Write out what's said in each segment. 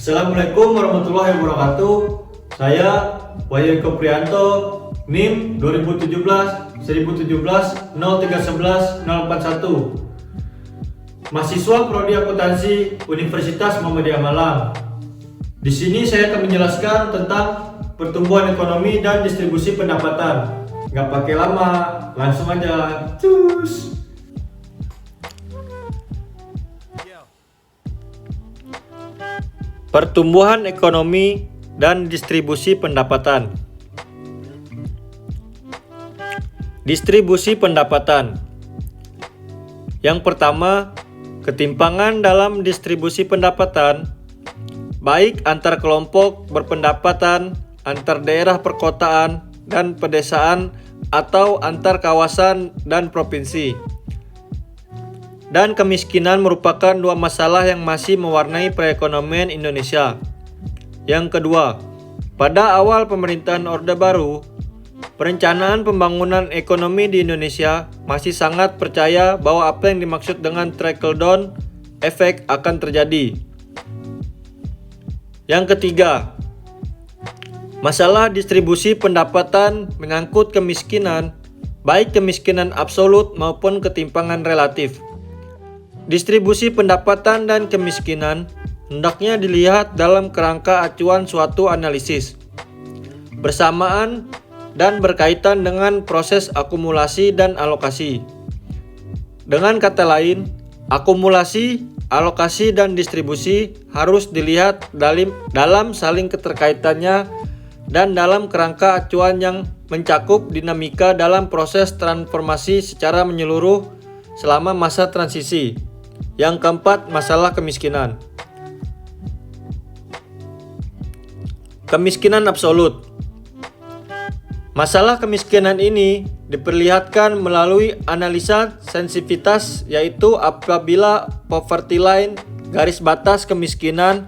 Assalamualaikum warahmatullahi wabarakatuh. Saya Wahyu Eko Prianto, NIM 2017 031 Mahasiswa Prodi Akuntansi Universitas Muhammadiyah Malang. Di sini saya akan menjelaskan tentang pertumbuhan ekonomi dan distribusi pendapatan. Nggak pakai lama, langsung aja. Cus. Pertumbuhan ekonomi dan distribusi pendapatan. Distribusi pendapatan. Yang pertama, ketimpangan dalam distribusi pendapatan, baik antar kelompok berpendapatan, antar daerah perkotaan dan pedesaan, atau antar kawasan dan provinsi. Dan kemiskinan merupakan dua masalah yang masih mewarnai perekonomian Indonesia. Yang kedua, pada awal pemerintahan Orde Baru, perencanaan pembangunan ekonomi di Indonesia masih sangat percaya bahwa apa yang dimaksud dengan trickle down effect akan terjadi. Yang ketiga, masalah distribusi pendapatan menyangkut kemiskinan, baik kemiskinan absolut maupun ketimpangan relatif. Distribusi pendapatan dan kemiskinan hendaknya dilihat dalam kerangka acuan suatu analisis, bersamaan dan berkaitan dengan proses akumulasi dan alokasi. Dengan kata lain, akumulasi, alokasi, dan distribusi harus dilihat dalam saling keterkaitannya dan dalam kerangka acuan yang mencakup dinamika dalam proses transformasi secara menyeluruh selama masa transisi. Yang keempat, masalah kemiskinan. Kemiskinan absolut. Masalah kemiskinan ini diperlihatkan melalui analisa sensitivitas, yaitu apabila poverty line, garis batas kemiskinan,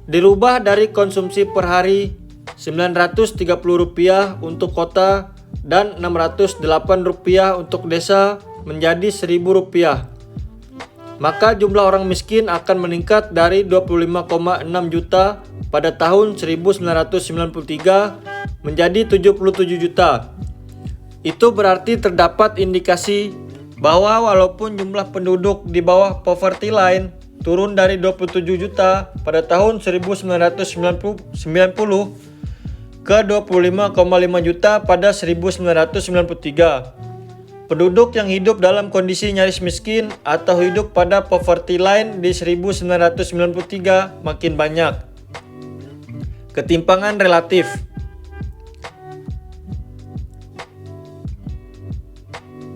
dirubah dari konsumsi per hari Rp930 untuk kota dan Rp608 untuk desa menjadi Rp1.000, maka jumlah orang miskin akan meningkat dari 25,6 juta pada tahun 1993 menjadi 77 juta. Itu berarti terdapat indikasi bahwa walaupun jumlah penduduk di bawah poverty line turun dari 27 juta pada tahun 1990 ke 25,5 juta pada 1993. Penduduk yang hidup dalam kondisi nyaris miskin atau hidup pada poverty line di 1993 makin banyak. Ketimpangan relatif.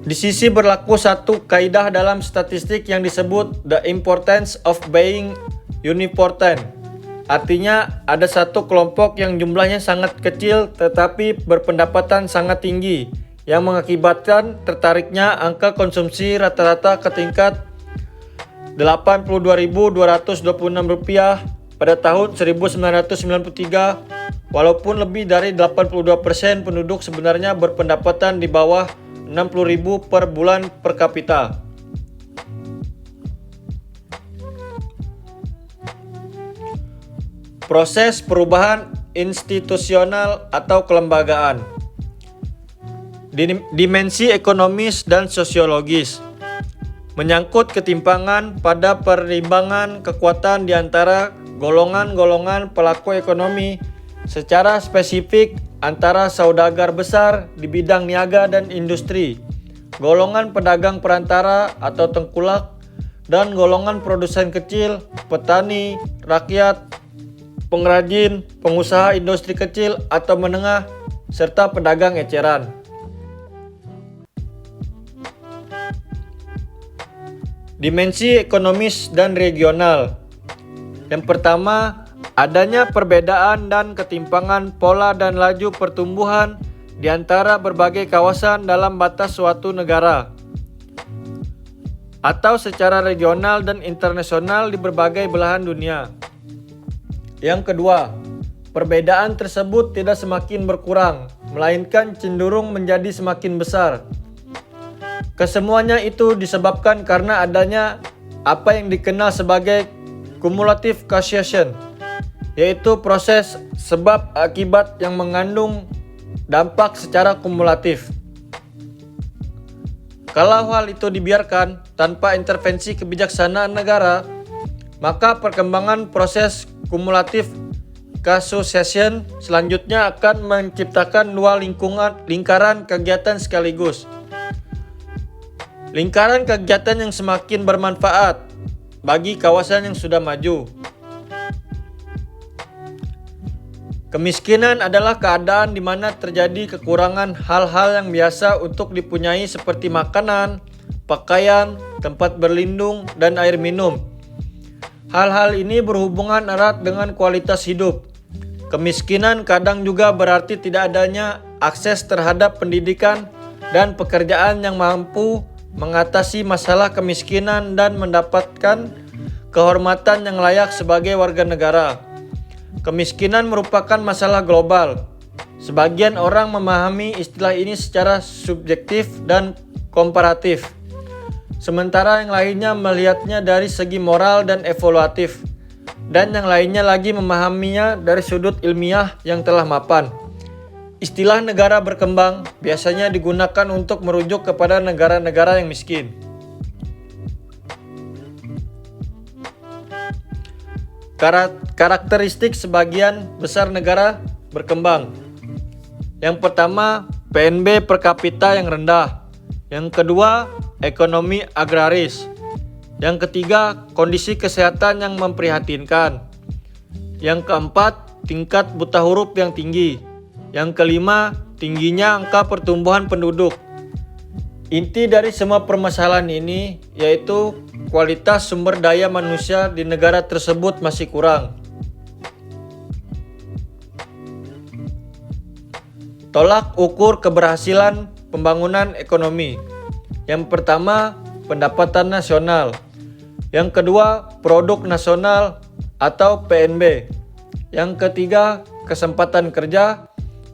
Di sisi berlaku satu kaidah dalam statistik yang disebut the importance of being uniform. Artinya ada satu kelompok yang jumlahnya sangat kecil tetapi berpendapatan sangat tinggi, yang mengakibatkan tertariknya angka konsumsi rata-rata ke tingkat Rp82.226 pada tahun 1993, walaupun lebih dari 82% penduduk sebenarnya berpendapatan di bawah Rp60.000 per bulan per kapita. Proses perubahan institusional atau kelembagaan. Dimensi ekonomis dan sosiologis menyangkut ketimpangan pada perimbangan kekuatan di antara golongan-golongan pelaku ekonomi, secara spesifik antara saudagar besar di bidang niaga dan industri, golongan pedagang perantara atau tengkulak, dan golongan produsen kecil, petani, rakyat, pengrajin, pengusaha industri kecil atau menengah, serta pedagang eceran. Dimensi ekonomis dan regional. Yang pertama, adanya perbedaan dan ketimpangan pola dan laju pertumbuhan di antara berbagai kawasan dalam batas suatu negara, atau secara regional dan internasional di berbagai belahan dunia. Yang kedua, perbedaan tersebut tidak semakin berkurang, melainkan cenderung menjadi semakin besar. Kesemuanya itu disebabkan karena adanya apa yang dikenal sebagai cumulative causation, yaitu proses sebab akibat yang mengandung dampak secara kumulatif. Kalau hal itu dibiarkan tanpa intervensi kebijaksanaan negara, maka perkembangan proses kumulatif casuation selanjutnya akan menciptakan dua lingkaran kegiatan sekaligus. Lingkaran kegiatan yang semakin bermanfaat bagi kawasan yang sudah maju. Kemiskinan adalah keadaan di mana terjadi kekurangan hal-hal yang biasa untuk dipunyai seperti makanan, pakaian, tempat berlindung, dan air minum. Hal-hal ini berhubungan erat dengan kualitas hidup. Kemiskinan kadang juga berarti tidak adanya akses terhadap pendidikan dan pekerjaan yang mampu mengatasi masalah kemiskinan dan mendapatkan kehormatan yang layak sebagai warga negara. Kemiskinan merupakan masalah global. Sebagian orang memahami istilah ini secara subjektif dan komparatif, sementara yang lainnya melihatnya dari segi moral dan evaluatif, dan yang lainnya lagi memahaminya dari sudut ilmiah yang telah mapan. Istilah negara berkembang biasanya digunakan untuk merujuk kepada negara-negara yang miskin. Karakteristik sebagian besar negara berkembang. Yang pertama, PNB per kapita yang rendah. Yang kedua, ekonomi agraris. Yang ketiga, kondisi kesehatan yang memprihatinkan. Yang keempat, tingkat buta huruf yang tinggi. Yang kelima, tingginya angka pertumbuhan penduduk. Inti dari semua permasalahan ini yaitu kualitas sumber daya manusia di negara tersebut masih kurang. Tolak ukur keberhasilan pembangunan ekonomi. Yang pertama, pendapatan nasional. Yang kedua, produk nasional atau PNB. Yang ketiga, kesempatan kerja.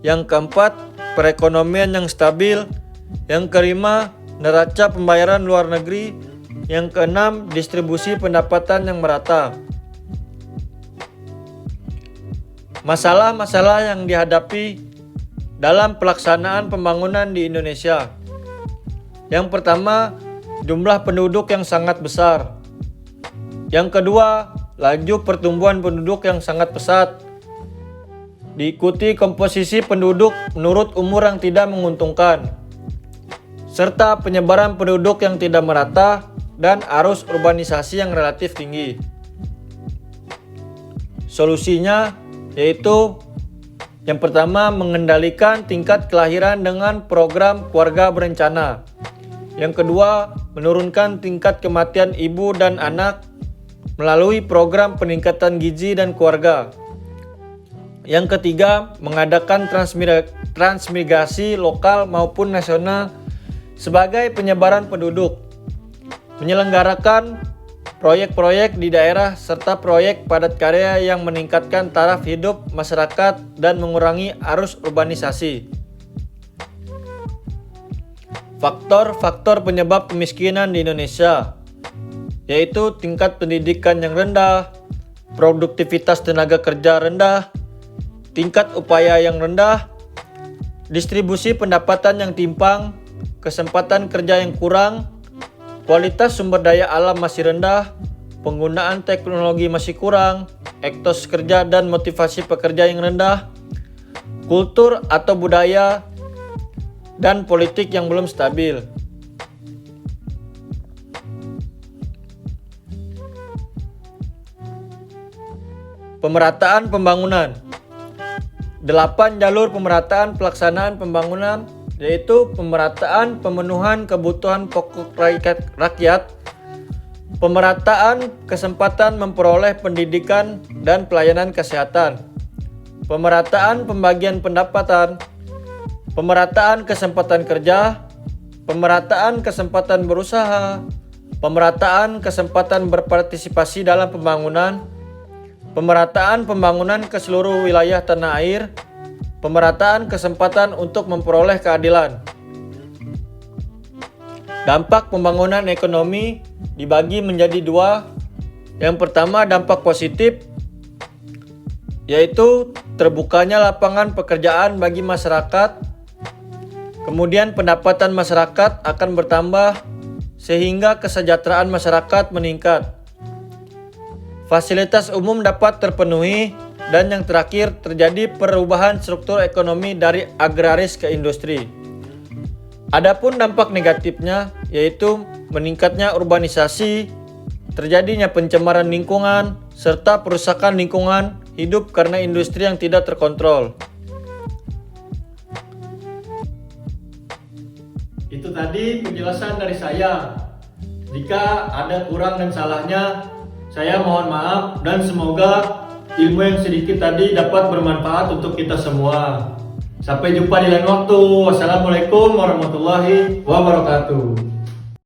Yang keempat, perekonomian yang stabil. Yang kelima, neraca pembayaran luar negeri. Yang keenam, distribusi pendapatan yang merata. Masalah-masalah yang dihadapi dalam pelaksanaan pembangunan di Indonesia. Yang pertama, jumlah penduduk yang sangat besar. Yang kedua, laju pertumbuhan penduduk yang sangat pesat. Diikuti komposisi penduduk menurut umur yang tidak menguntungkan, serta penyebaran penduduk yang tidak merata dan arus urbanisasi yang relatif tinggi. Solusinya yaitu yang pertama, mengendalikan tingkat kelahiran dengan program keluarga berencana. Yang kedua, menurunkan tingkat kematian ibu dan anak melalui program peningkatan gizi dan keluarga. Yang ketiga, mengadakan transmigrasi lokal maupun nasional sebagai penyebaran penduduk, menyelenggarakan proyek-proyek di daerah serta proyek padat karya yang meningkatkan taraf hidup masyarakat dan mengurangi arus urbanisasi. Faktor-faktor penyebab kemiskinan di Indonesia yaitu tingkat pendidikan yang rendah, produktivitas tenaga kerja rendah, tingkat upaya yang rendah, distribusi pendapatan yang timpang, kesempatan kerja yang kurang, kualitas sumber daya alam masih rendah, penggunaan teknologi masih kurang, etos kerja dan motivasi pekerja yang rendah, kultur atau budaya, dan politik yang belum stabil. Pemerataan pembangunan. 8 jalur pemerataan pelaksanaan pembangunan yaitu pemerataan pemenuhan kebutuhan pokok rakyat, pemerataan kesempatan memperoleh pendidikan dan pelayanan kesehatan, pemerataan pembagian pendapatan, pemerataan kesempatan kerja, pemerataan kesempatan berusaha, pemerataan kesempatan berpartisipasi dalam pembangunan, pemerataan pembangunan ke seluruh wilayah tanah air, pemerataan kesempatan untuk memperoleh keadilan. Dampak pembangunan ekonomi dibagi menjadi dua. Yang pertama, dampak positif. yaitu terbukanya lapangan pekerjaan bagi masyarakat. Kemudian pendapatan masyarakat akan bertambah sehingga kesejahteraan masyarakat meningkat. Fasilitas umum dapat terpenuhi dan yang terakhir terjadi perubahan struktur ekonomi dari agraris ke industri. Adapun dampak negatifnya yaitu meningkatnya urbanisasi, terjadinya pencemaran lingkungan, serta perusakan lingkungan hidup karena industri yang tidak terkontrol. Itu tadi penjelasan dari saya. Jika ada kurang dan salahnya, saya mohon maaf dan semoga ilmu yang sedikit tadi dapat bermanfaat untuk kita semua. Sampai jumpa di lain waktu. Wassalamualaikum warahmatullahi wabarakatuh.